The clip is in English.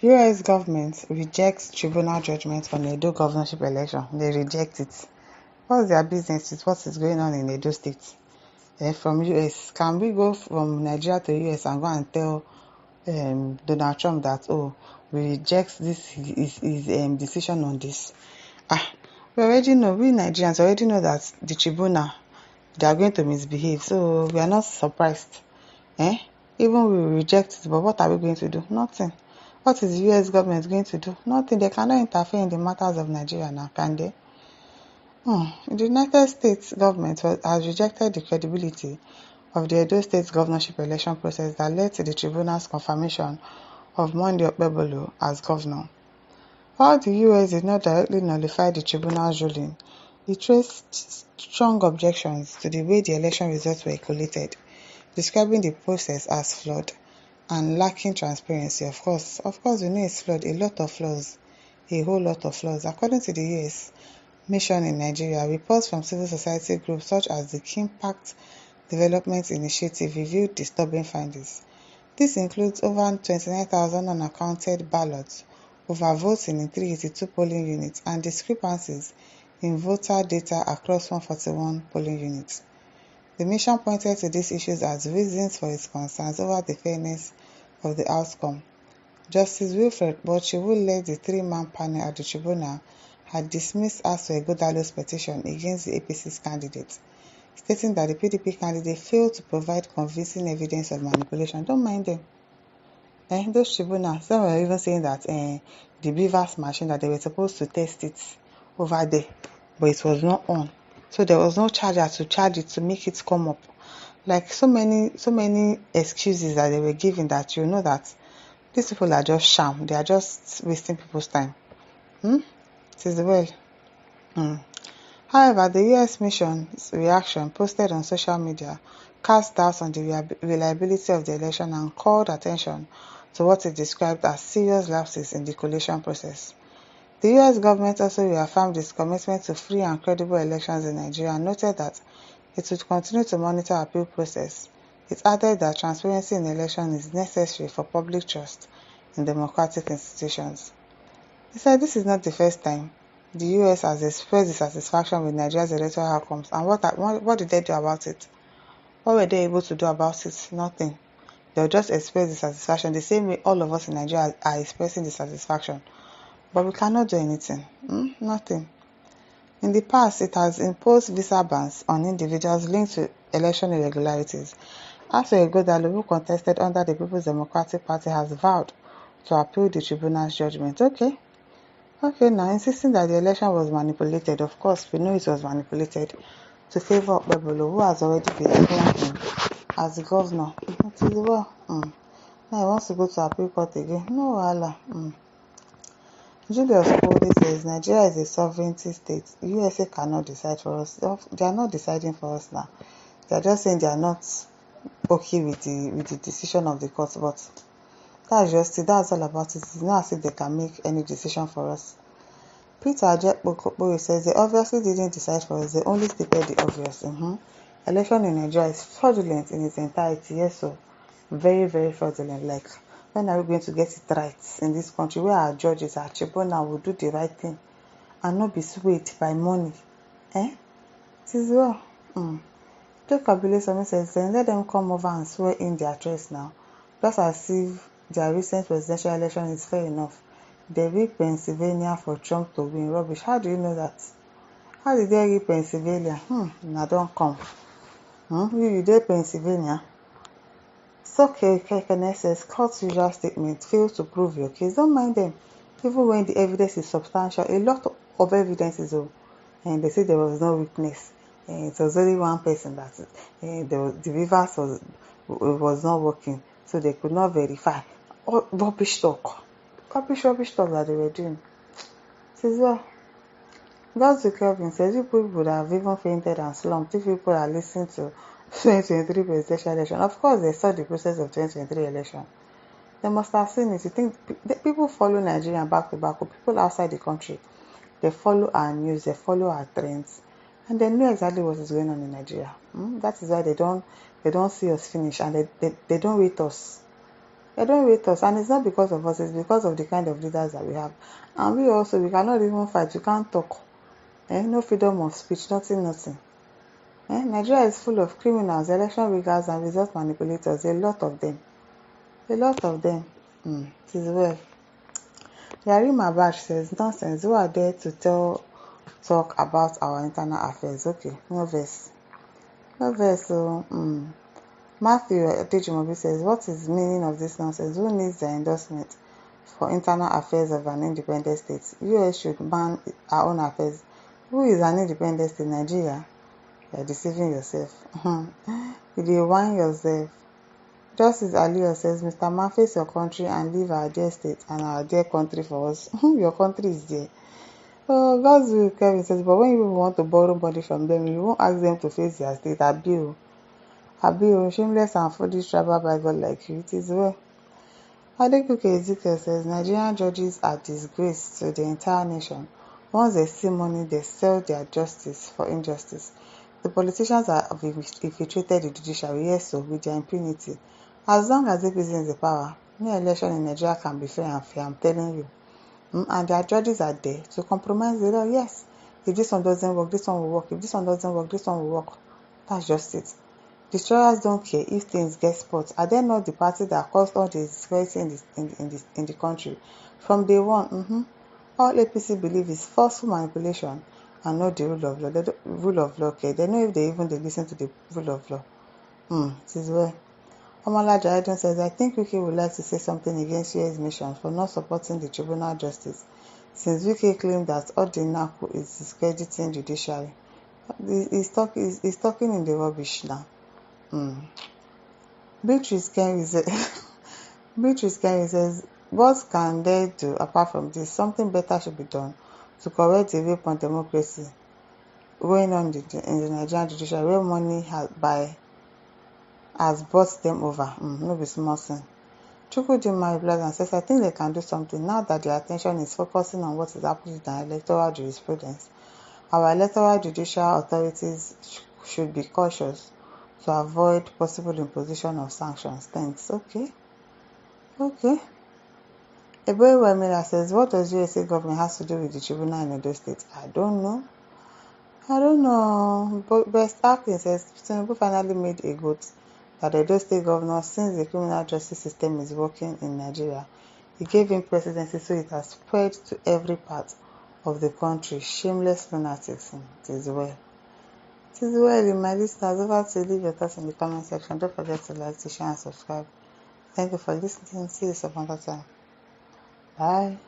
US government rejects tribunal judgment on Edo governorship election. They reject it. What's their business with what is going on in Edo State? From US, can we go from Nigeria to US and go and tell Donald Trump that, oh, we reject his decision on this? We Nigerians already know that the tribunal, they are going to misbehave, so we are not surprised. Even we reject it, but what are we going to do? Nothing. What is the US government going to do? Nothing. They cannot interfere in the matters of Nigeria now, can they? The United States government has rejected the credibility of the Edo State governorship election process that led to the tribunal's confirmation of Monday Okpebholo as governor. While the US did not directly nullify the tribunal's ruling, it raised strong objections to the way the election results were collated, describing the process as flawed and lacking transparency. Of course, we know it's flawed. A whole lot of flaws. According to the US mission in Nigeria, reports from civil society groups such as the Impact Development Initiative revealed disturbing findings. This includes over 29,000 unaccounted ballots, overvoting in 382 polling units, and discrepancies in voter data across 141 polling units. The mission pointed to these issues as reasons for its concerns over the fairness of the outcome. Justice Wilfred Bauchi, who led the three-man panel at the tribunal, had dismissed Aso Ighodalo's petition against the APC's candidate, stating that the PDP candidate failed to provide convincing evidence of manipulation. Don't mind them. Those tribunals, some were even saying that the Beavers machine, that they were supposed to test it over there, but it was not on. So there was no charger to charge it to make it come up. Like so many excuses that they were giving, that you know that these people are just sham. They are just wasting people's time. It is well. However, the US mission's reaction, posted on social media, cast doubts on the reliability of the election and called attention to what it described as serious lapses in the collation process. The US government also reaffirmed its commitment to free and credible elections in Nigeria and noted that it would continue to monitor the appeal process. It added that transparency in elections is necessary for public trust in democratic institutions. He said this is not the first time the US has expressed dissatisfaction with Nigeria's electoral outcomes, and what did they do about it? What were they able to do about it? Nothing. They'll just express dissatisfaction the same way all of us in Nigeria are expressing dissatisfaction. But we cannot do anything. Nothing. In the past, it has imposed visa bans on individuals linked to election irregularities. Aso Ighodalo, who contested under the People's Democratic Party, has vowed to appeal the tribunal's judgment. Okay, now insisting that the election was manipulated. Of course, we know it was manipulated to favor Okpebholo, who has already been sworn as the governor. It is well. Now he wants to go to appeal court again. No wahala. Julius Kode says Nigeria is a sovereignty state. USA cannot decide for us. They are not deciding for us now. They are just saying they are not okay with the decision of the court. But that's all about it. It's not as if they can make any decision for us. Peter Ajekpokopore says they obviously didn't decide for us. They only stated the obvious. Election in Nigeria is fraudulent in its entirety. Yes, so very, very fraudulent. Like, when are we going to get it right in this country where our judges, our tribunal will do the right thing and not be swayed by money? It is well. Jacob Bilesomi says, then let them come over and swear in their trust now. Just as if their recent presidential election is fair enough. They rigged Pennsylvania for Trump to win. Rubbish. How do you know that? How did they rig Pennsylvania? Now don't come. You did Pennsylvania. Okay, says court's usual statement fails to prove your case. Don't mind them. Even when the evidence is substantial, a lot of evidence is and they say there was no witness. It was only one person that the reverse was not working, so they could not verify. Rubbish talk that they were doing. Says well. Govt Kelvin says people would have even fainted and slumped if people are listening to 2023 presidential election. Of course, they saw the process of 2023 election. They must have seen it. You think people follow Nigeria back to back, or people outside the country, they follow our news, they follow our trends, and they know exactly what is going on in Nigeria. That is why they don't see us finish, and they don't rate us. They don't rate us, and it's not because of us, it's because of the kind of leaders that we have. And we also, we cannot even fight, we can't talk. No freedom of speech, nothing. Nigeria is full of criminals, election riggers, and result manipulators, a lot of them. It is well. Yarima Bash says, nonsense, who are there to talk about our internal affairs? Okay, no verse. So, Matthew Judgement says, what is the meaning of this nonsense? Who needs the endorsement for internal affairs of an independent state? US should ban our own affairs. Who is an independent state? Nigeria? You are deceiving yourself. You dey whine yourself. Justice Aliyu says, Mr. Man, face your country and leave our dear state and our dear country for us. Your country is there. So God's will, Kevin says, but when you want to borrow money from them, you won't ask them to face their state. Abi, shameless and foolish tribal by God like you. It is well. Adekunle Ezekiel says, Nigerian judges are disgrace to the entire nation. Once they see money, they sell their justice for injustice. The politicians have infiltrated the judiciary, yes, so with their impunity. As long as APC is in the power, no election in Nigeria can be fair and fair, I'm telling you. And their judges are there to compromise the law, yes. If this one doesn't work, this one will work. If this one doesn't work, this one will work. That's just it. Destroyers don't care if things get spoiled. Are they not the party that caused all the disgrace in the country? From day one, all APC believe is forceful manipulation and not the rule of law. Okay. They know if they listen to the rule of law. It is well. Omala Jayadun says, I think Wike would like to say something against US mission for not supporting the Tribunal justice, since Wike claimed that all the NACU is discrediting judiciary. He's talking in the rubbish now. Beatrice Kenry says, what can they do apart from this? Something better should be done to correct the rape on democracy going on in the Nigerian judiciary, where money has brought them over. No be small thing. Chukwudima replies and says, I think they can do something now that their attention is focusing on what is happening in electoral jurisprudence. Our electoral judicial authorities should be cautious to avoid possible imposition of sanctions. Thanks. Okay. Eboy Wemila says, what does USA government has to do with the tribunal in Edo State? I don't know. But Best Acting says, Tinubu finally made a good that the Edo State governor, since the criminal justice system is working in Nigeria, he gave him presidency, so it has spread to every part of the country. Shameless lunatics. It is well. My listeners. Over to leave your thoughts in the comment section. Don't forget to like, to share, and subscribe. Thank you for listening. See you some other time. Bye.